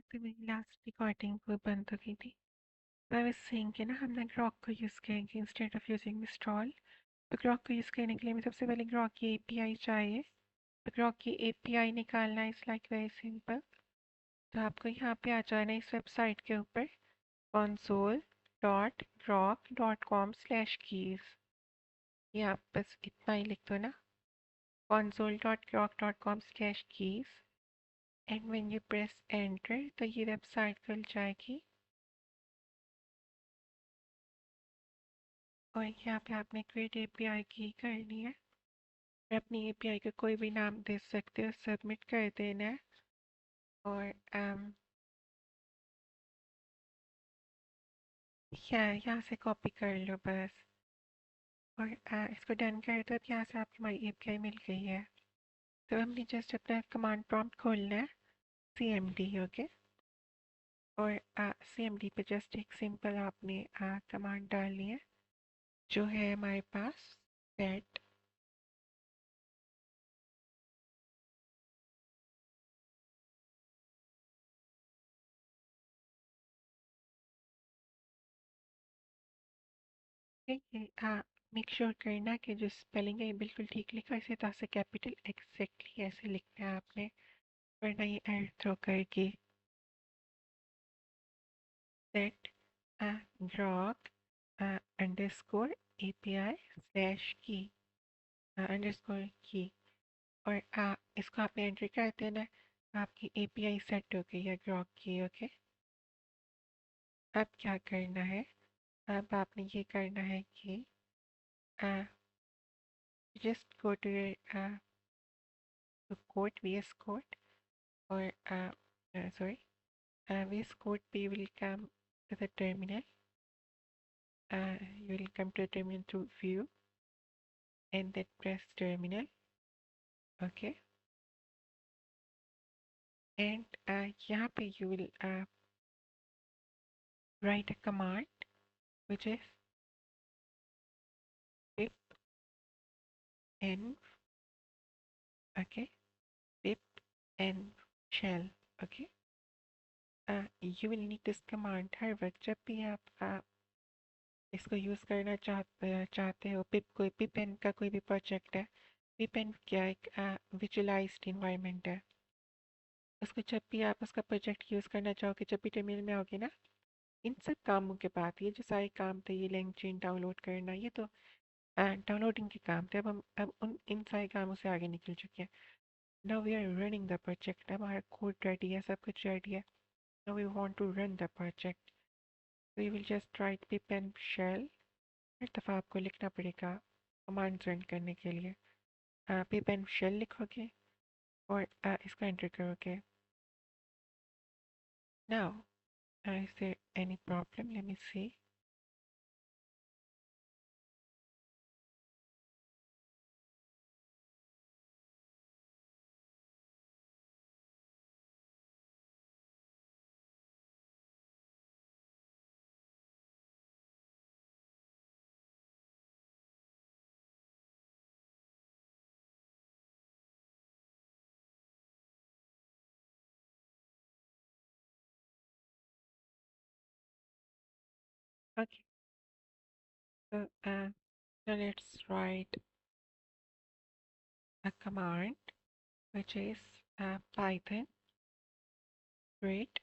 तो मेरी last recording वो बंद हो गई थी। तो आई वाज सेइंग कि ना हमने ग्रॉक को यूज़ करेंगे इंस्टेड ऑफ यूजिंग मिस्ट्रॉल। तो ग्रॉक को यूज़ करने के लिए हमें सबसे पहले ग्रॉक की एपीआई चाहिए। तो ग्रॉक की एपीआई निकालना इज़ लाइक वेरी सिंपल। तो आपको यहाँ पे आ जाना इस वेबसाइट के ऊपर console.grok.com/keys। ये आप बस इतना ही लिख दो ना, console.grok.com/keys, and when you press enter तो ये वेबसाइट खुल जाएगी। और यहाँ पे आपने क्रिएट एपीआई की करनी है और अपनी एपीआई का कोई भी नाम दे सकते हो, सबमिट कर देना है। और यहाँ से कॉपी कर लो बस। और इसको डन कर दो। तो यहाँ से आपकी हमारी एपीआई मिल गई है। तो हमने जस्ट अपना कमांड प्रॉम्प्ट खोलना है, cmd, ओके। और cmd पे जस्ट एक सिंपल आपने कमांड डालनी है जो है हमारे पास सेट मेक श्योर करना कि जो स्पेलिंग है ये बिल्कुल ठीक लिखा, इसे तासे कैपिटल एग्जैक्टली ऐसे लिखना है आपने, वरना ये एरर थ्रो करेगी। Set grok underscore API slash की अंडरस्कोर की। और इसको आपने एंटर कर देना है। आपकी एपीआई सेट हो गई है ग्रॉक की, ओके। अब क्या करना है, अब आपने ये करना है कि just go to code VS code or VS Code P will come to the terminal. You will come to the terminal through view and then press terminal. Okay. And यहाँ पे you will write a command which is pip env. Okay. Pip env shell. Okay. You will need this command हर वक्त जब भी आप इसको use करना चाहते हो। पिप एन का कोई भी प्रोजेक्ट है, पिप एन क्या एक विजुअलाइज्ड इन्वायरमेंट है। उसको जब भी आप उसका प्रोजेक्ट यूज़ करना चाहोगे, जब भी टर्मिनल में आओगे ना, इन सब कामों के बाद ये जो सारे काम थे, ये LangChain डाउनलोड करना, ये तो डाउनलोडिंग के काम थे। अब उन इन सारे कामों से आगे निकल चुके हैं। Now we are running the project. अब हमारा कोड रेडी है, सब कुछ रेडी है। Now we want to run the project. We will just write pip एन शेल। हर दफ़ा आपको लिखना पड़ेगा कमांड रन करने के लिए। पिप एन शेल लिखोगे और इसको एंटर करोगे। Now is there any problem? Let me see. Okay, so now let's write a command which is Python create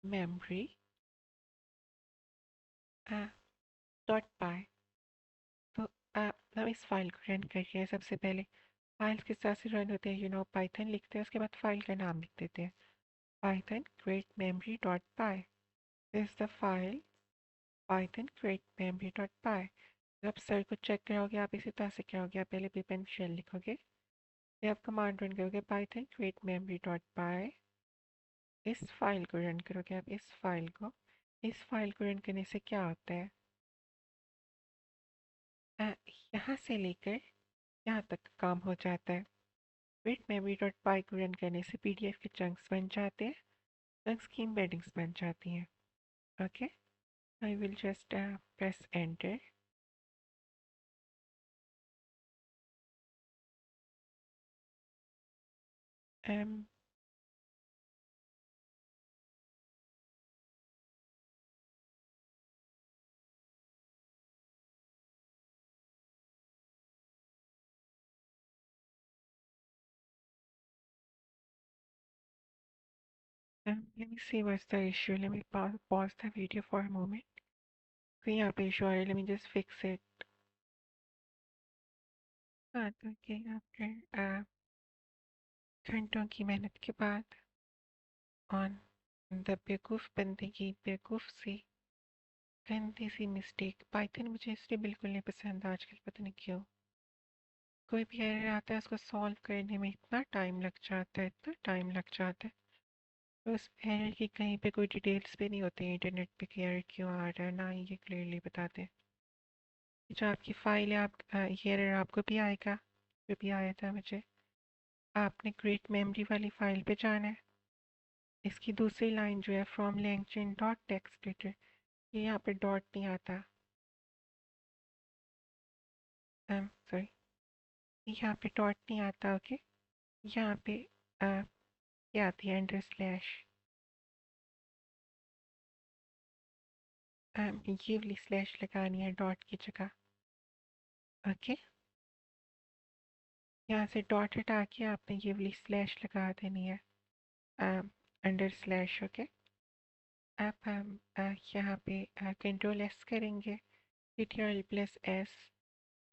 memory dot py. तो हम इस फाइल को रन करके हैं। सबसे पहले फाइल्स किस तरह से रन होते हैं, पाइथन लिखते हैं, उसके बाद फाइल का नाम लिख देते हैं, Python create memory dot py. This is the file python create memory dot py. जब सर को चेक कराओगे आप इसी तरह से कराओगे। आप पहले पिप शेल लिखोगे, फिर आप कमांड रन करोगे python create memory dot py। इस फाइल को रन करोगे आप, इस फाइल को रन करने से क्या होता है, यहाँ से लेकर यहाँ तक काम हो जाता है। create memory dot py को रन करने से PDF के चंक्स बन जाते हैं, चंक्स की embeddings बन जाती हैं। Okay, I will just press enter. Let me see what's the issue. Let me pause the video for a moment. तो यहाँ पे issue आ रहा है. Let me just fix it. हाँ तो again after घंटों की मेहनत के बाद on the बेवकूफ़ बंदे की बेवकूफ़ सी गंदी सी मिस्टेक. पाइथन मुझे इसलिए बिल्कुल नहीं पसंद आजकल, पता नहीं क्यों. कोई भी एरर आता है उसको सॉल्व करने में इतना टाइम लग जाता है, इतना टाइम लग जाता है. तो उस एरर की कहीं पे कोई डिटेल्स भी नहीं होती इंटरनेट पे कि एरर क्यों आ रहा है, ना ही ये क्लियरली बताते हैं. जो आपकी फाइल है आप ये एरर आपको भी आएगा, जो भी आया था मुझे. आपने क्रिएट मेमोरी वाली फाइल पे जाना है. इसकी दूसरी लाइन जो है from LangChain dot text editor, ये यहाँ पे डॉट नहीं आता. सॉरी, यहाँ पे डॉट नहीं आता. ओके, यहाँ पे क्या आती है अंडर स्लैश. ये वाली स्लैश लगानी है डॉट की जगह. ओके, यहाँ से डॉट हटा के आपने ये वाली स्लैश लगा देनी है, अंडर स्लैश. ओके, अब हम यहाँ पे कंट्रोल एस करेंगे, Ctrl प्लस एस,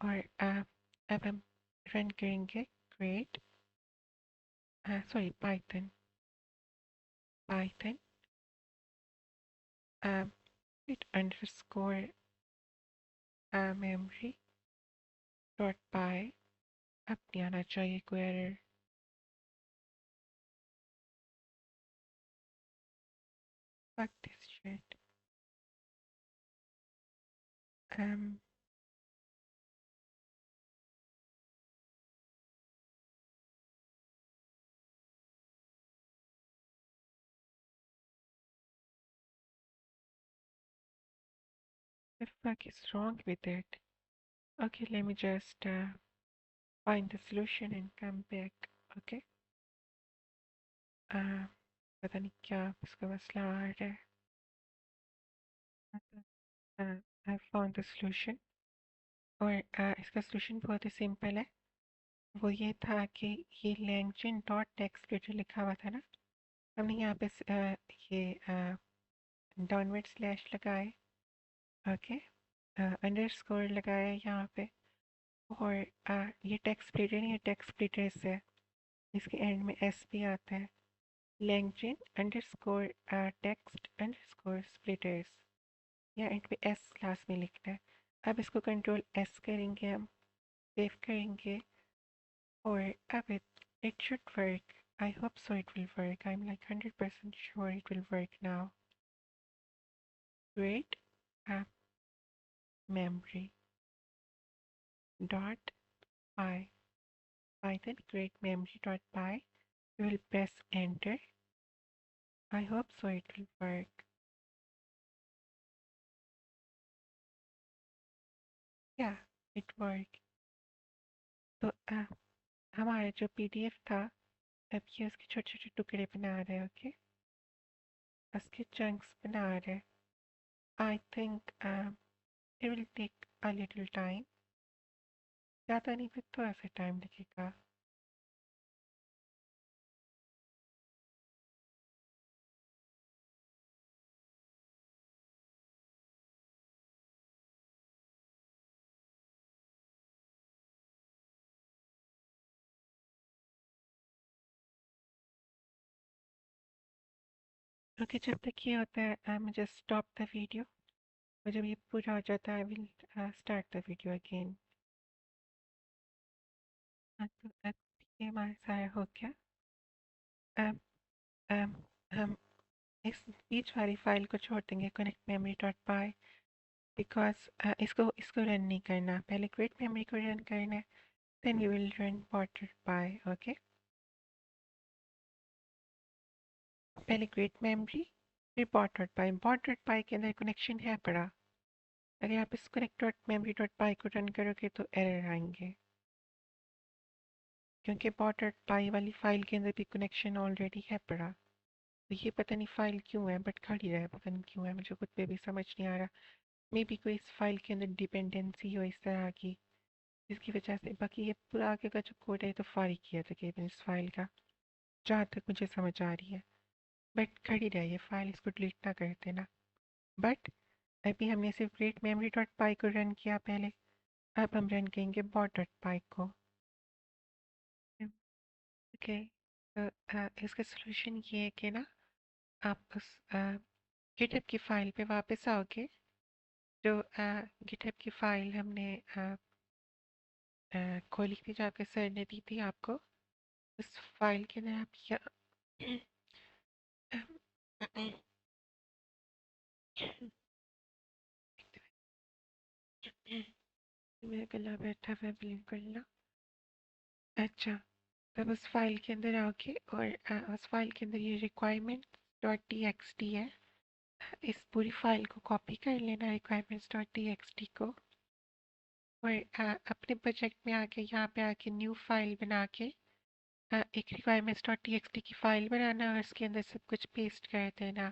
और अब हम रन करेंगे create sorry Python Python create underscore memory dot py. अब नहीं आना चाहिए कोई error. Fuck this shit. Um, the fuck is wrong with it? Okay, let me just find the solution and come back. Okay. Uh, पता नहीं क्या इसका मसला आ रहा है. I found the solution. और इसका solution बहुत ही सिंपल है. वो ये था कि ये लैंगचेन डॉट टेक्स्ट जो लिखा हुआ था ना, हमने यहाँ पे ये डाउनवर्ड स्लैश लगाए. ओके, अंडरस्कोर लगाया यहाँ पे. और ये टेक्स्ट स्प्लिटर नहीं, ये टेक्स्ट स्प्लिटर्स है. इसके एंड में एस भी आता है. LangChain underscore text underscore splitters, या एंड पे एस लास्ट में लिखना है. अब इसको कंट्रोल एस करेंगे, हम सेव करेंगे, और अब it should work. I hope so it will work. I'm like 100% sure it will work now. Create app memory dot py. Python create memory dot py. You will press enter. I hope so it will work. Yeah, it worked. तो हमारा जो PDF था, अब ये उसके छोटे छोटे टुकड़े बना रहे हैं. ओके, उसके चंक्स बना रहे हैं. I think it will take a little time. ज़्यादा नहीं फिर थोड़ा सा टाइम लगेगा. ओके, जब तक ये होता है मुझे स्टॉप द वीडियो. और जब ये पूरा हो जाता है I will start the video again. तो अब ये हमारा सारा हो गया. अब um, हम इस बीच वाली फाइल को छोड़ देंगे, connect memory dot py, because इसको रन नहीं करना. पहले क्रिएट मेमोरी को रन करना है, then we will run bot dot py. Okay, पहले क्रिएट मेमोरी फिर बॉट डॉट पाई के अंदर कनेक्शन है पड़ा. अगर आप इस connect dot memory dot py को रन करोगे तो एरर आएंगे, क्योंकि बॉट डॉट पाई वाली फाइल के अंदर भी कनेक्शन ऑलरेडी है पड़ा. तो ये पता नहीं फाइल क्यों है बट खड़ी रहा है, पता नहीं क्यों है, मुझे खुद पे भी समझ नहीं आ रहा. मे बी कोई इस फाइल के अंदर डिपेंडेंसी हो इस तरह की, जिसकी वजह से. बाकी ये पूरा आगे का जो कोड है तो फारिग किया तकरीबन इस फाइल का, जहाँ तक मुझे समझ आ रही है. बट खड़ी रहे ये फाइल, इसको डिलीट ना कर देना। बट अभी हमने सिर्फ रेट मेमोरी डॉट पाई को रन किया पहले, अब हम रन करेंगे बॉट डॉट पाई को। ओके, तो इसका सोल्यूशन ये है कि ना, आप उस गिटहब की फाइल पे वापस आओगे, जो गिटहब की फाइल हमने खोली थी, जो आपके सर ने दी थी आपको। उस फाइल के अंदर आप मेरा गला बैठा हुआ है, ब्लिंक करना। अच्छा, तब उस फाइल के अंदर आओगे और उस फाइल के अंदर ये requirement dot T x T है, इस पूरी फाइल को कॉपी कर लेना, requirements dot T x T को। और अपने प्रोजेक्ट में आके यहाँ पे आके न्यू फाइल बना के एक requirements dot T x T की फाइल बनाना और उसके अंदर सब कुछ पेस्ट कर देना।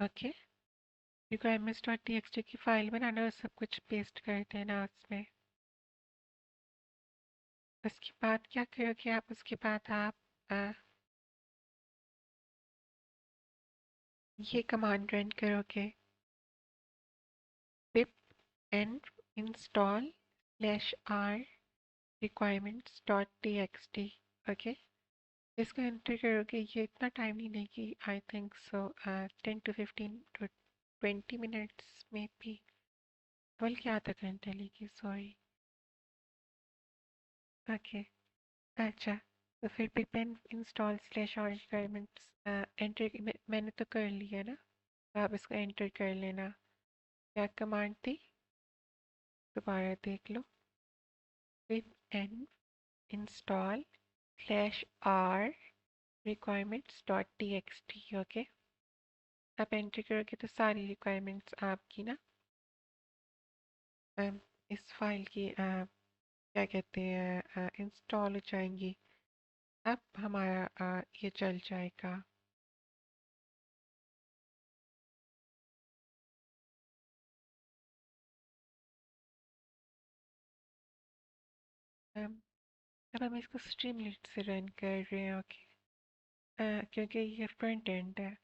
Okay, requirements dot T x T की फाइल बनाना और सब कुछ पेस्ट कर देना उसमें। उसके बाद क्या करोगे आप, उसके बाद आप ये कमांड रन करोगे, pip and install /r requirements.txt। Okay, इसको एंटर करोगे, ये इतना टाइम नहीं लेगी, I think so 10 to 15 to 20 minutes में भी, बल्कि आधा घंटा लेगी, सॉरी। ओके, अच्छा, तो फिर pip and install /r requirements enter मैंने तो कर लिया ना, तो आप इसको एंटर कर लेना। क्या कमांड थी, दोबारा देख लो। pip and install /r requirements.txt। Okay, आप एंटर करोगे तो सारी रिक्वायरमेंट्स आपकी ना इस फाइल की क्या कहते हैं इंस्टॉल हो जाएंगी। अब हमारा ये चल जाएगा। अब हम इसको स्ट्रीमलीट से रन कर रहे हैं। ओके, क्योंकि ये फ्रंट एंड है,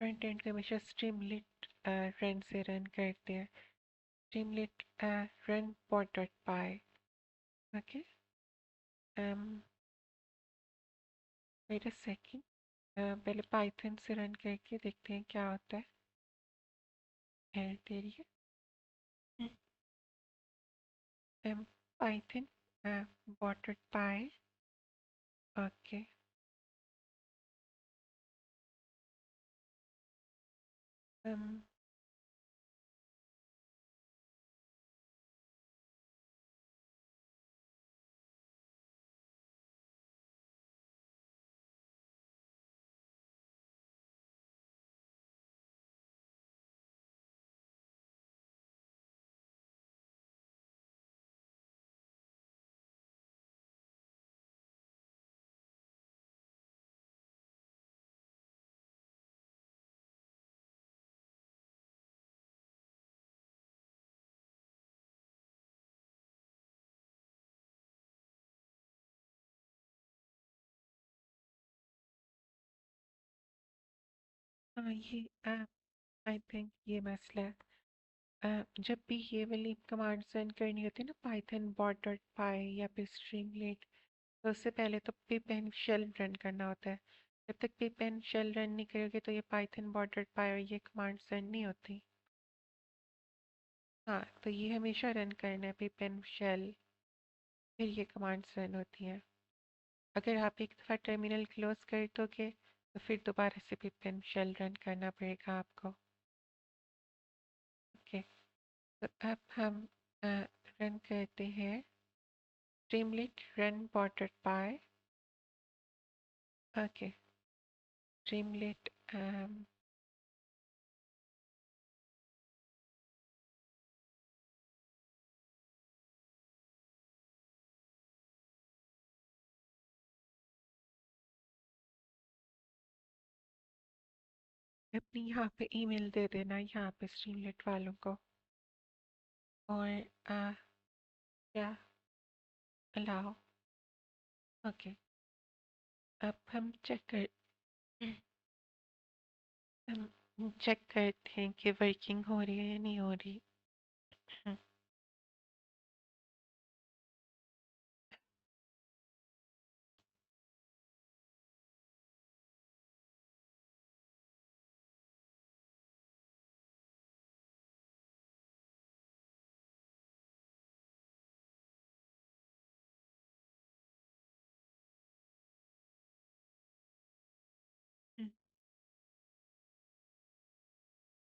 फ्रंट एंड को हमेशा स्ट्रीमलीट रन से रन करते हैं। Streamlit run pot dot py. Okay, wait a second, पहले पाइथन से रन करके देखते हैं क्या होता है। एरर दे रही है। Python bot dot py. Okay, हाँ ये आई थिंक ये मसला है। जब भी ये वाली कमांड रन करनी होती है ना, पाइथन बॉट डॉट पाई या फिर स्ट्रीमलीट, तो उससे पहले तो पिप एंड शेल रन करना होता है। जब तक पिप एंड शेल रन नहीं करोगे तो ये पाइथन बॉट डॉट पाई और ये कमांड रन नहीं होती। हाँ, तो ये हमेशा रन करना है पिप एंड शेल, फिर ये कमांड्स रन होती हैं। अगर आप एक दफ़ा टर्मिनल क्लोज कर दोगे तो फिर दोबारा से पिप एंड शेल रन करना पड़ेगा आपको। ओके, तो अब हम रन करते हैं Streamlit run pot dot py. Okay, स्ट्रीमलीट अपनी यहाँ पे ईमेल दे देना यहाँ पे स्ट्रीमलीट वालों को, और क्या अलाउ। ओके, अब हम चेक कर हम चेक करते हैं कि वर्किंग हो रही है या नहीं हो रही।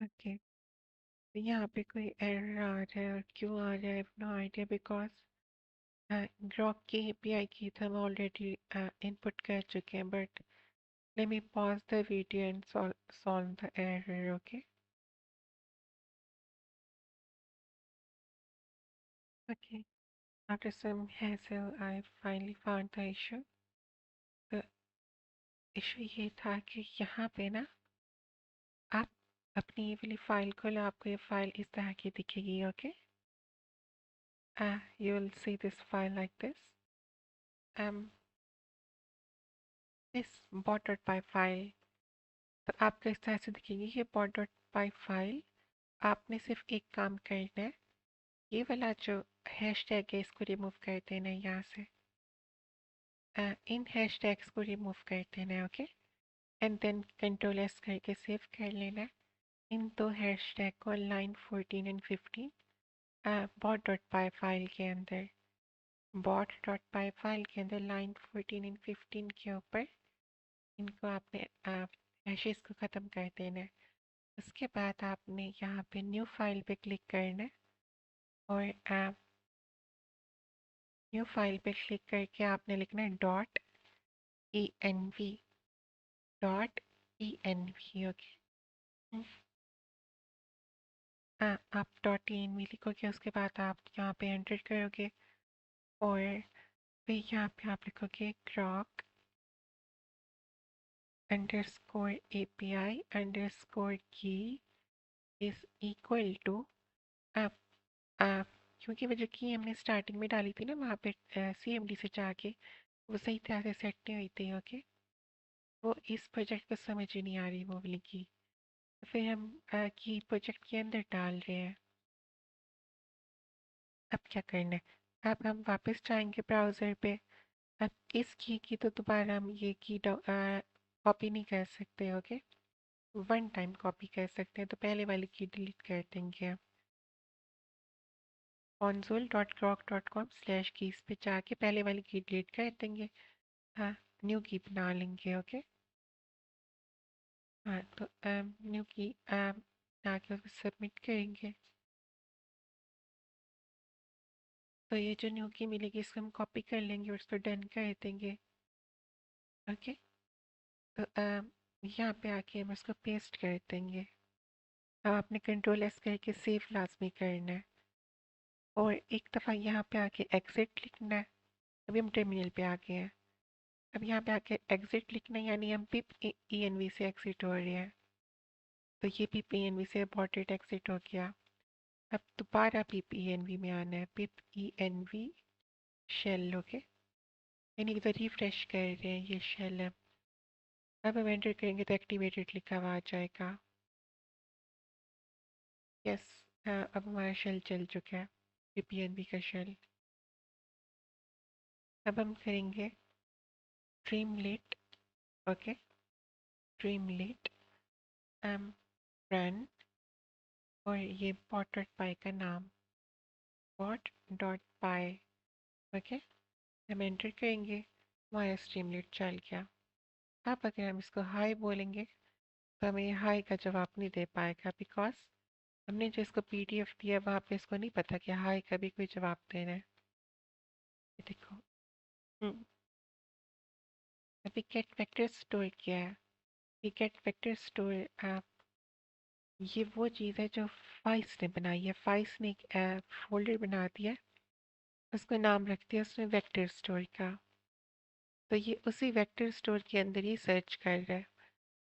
ओके, यहाँ पे कोई एरर आ रहा है और क्यों आ रहा है, नो आइडिया, बिकॉज ग्रॉक की एपीआई की तो हम ऑलरेडी इनपुट कर चुके हैं, but let me pause the video and solve the error, okay? Okay, after some hassle, I finally found the issue. The issue ये था कि यहाँ पे ना आप अपनी ये वाली फाइल खोलो, आपको ये फाइल इस तरह की दिखेगी, okay? You will see this file like this. Um, this bot.py file, तो आपको इस तरह से दिखेगी ये bot.py फाइल। आपने सिर्फ एक काम करना है, ये वाला जो हैशटैग है इसको रिमूव कर देना है यहाँ से। इन हैशटैग्स को रिमूव कर देना है, okay? And then control S करके सेव कर लेना है इन दो हैशटैग को line 14 and 15 bot dot py file के अंदर। बॉट डॉट पाई फाइल के अंदर लाइन 14 एंड 15 के ऊपर इनको आपने हैशेस को ख़त्म कर देना है। उसके बाद आपने यहाँ पे न्यू फाइल पे क्लिक करना है और न्यू फाइल पे क्लिक करके आपने लिखना है .env, ओके? आप .env लिखोगे, उसके बाद आप यहाँ पे एंटर करोगे और फिर यहाँ पे आप लिखोगे grok underscore API underscore key is equal to आप आप क्योंकि वो जो की हमने स्टार्टिंग में डाली थी ना वहाँ पे CMD से जाके वो सही तरह से सेट नहीं हुई थी, ओके? वो इस प्रोजेक्ट को समझ ही नहीं आ रही वो वाली की, तो फिर हम की प्रोजेक्ट के अंदर डाल रहे हैं। अब क्या करना है, अब हम वापस जाएंगे ब्राउज़र पे। अब इस की तो दोबारा हम ये की कॉपी नहीं कर सकते, ओके? वन टाइम कॉपी कर सकते हैं, तो पहले वाली की डिलीट कर देंगे। console.grok.com/keys पे जाके पहले वाली की डिलीट कर देंगे। हाँ, न्यू की बना लेंगे, ओके? हाँ, तो न्यू की बना के उसको सबमिट करेंगे। तो ये जो न्यू की मिलेगी इसको हम कॉपी कर लेंगे और उसको डन कर देंगे, ओके? तो यहाँ पे आके हम इसको पेस्ट कर देंगे। अब आपने कंट्रोल एस करके सेव लाजमी करना है और एक दफ़ा यहाँ पे आके एग्जिट लिखना है। अभी हम टर्मिनल पे आ गए हैं। अब यहाँ पे आके एग्जिट लिखना है, यानी हम पिप ENV से एग्जिट हो रहे हैं, तो ये पिप ENV से अबॉर्टेड एग्जिट हो गया। अब दोबारा पिप ENV में आना है, पिप ENV शेल, ओके? यानी कि तो रिफ्रेश कर रहे हैं ये शेल। अब हम एंटर करेंगे तो एक्टिवेटेड लिखा हुआ आ जाएगा। यस, अब हमारा शेल चल चुका है, पिप ENV का शेल। अब हम करेंगे स्ट्रीमलेट, ओके? स्ट्रीमलेट रन और ये बॉट डॉट पाई का नाम बॉट डॉट पाई, ओके? हम एंटर करेंगे, हमारा स्ट्रीमलेट चल गया। अब अगर हम इसको हाई बोलेंगे तो हमें ये हाई का जवाब नहीं दे पाएगा, बिकॉज हमने जो इसको PDF दिया वहाँ पे इसको नहीं पता कि हाई का भी कोई जवाब देना है। ये देखो, अभी गेट वेक्टर स्टोर किया है। ये गेट वेक्टर स्टोर ये वो चीज़ है जो फाइस ने बनाई है। फाइस ने एक फोल्डर बना दिया है, उसको नाम रख दिया उसने वेक्टर स्टोर का। तो ये उसी वेक्टर स्टोर के अंदर ही सर्च कर रहा है।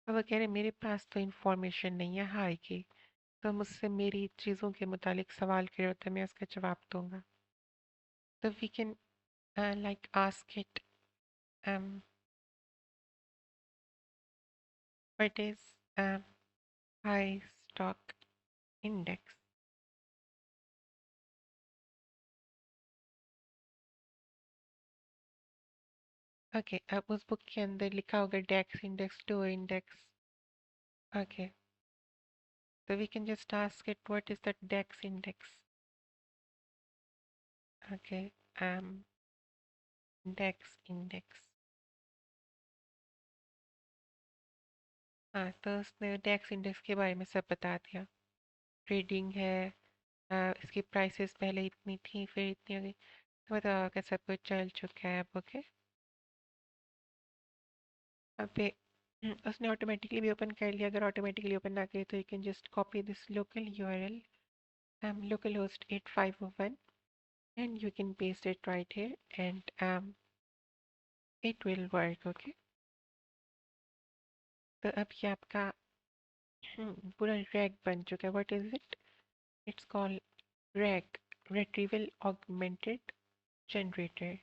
अब वो कह रहे मेरे पास तो इंफॉर्मेशन नहीं है हाई की, तो मुझसे मेरी चीज़ों के मुतालिक सवाल करे तो मैं उसका जवाब दूंगा। तो we can like ask it um, what is high stock index. Okay, अब उस बुक के अंदर लिखा होगा डेक्स index, to index. Okay, so we can just ask it what is the DEX index. Okay, DEX index. हाँ, तो उसने डेक्स इंडेक्स के बारे में सब बता दिया. ट्रेडिंग है, इसकी प्राइसेस पहले इतनी थी फिर इतनी हो गई, तो बताओ कि सब कुछ चल चुका है अब. ओके, अब उसने ऑटोमेटिकली भी ओपन कर लिया. अगर ऑटोमेटिकली ओपन ना करे तो you can just copy this local URL, localhost 8501, and you can paste it right here, and it will work. Okay, तो अब ये आपका पूरा रैग बन चुका है. What is it? It's called rag, retrieval augmented generator.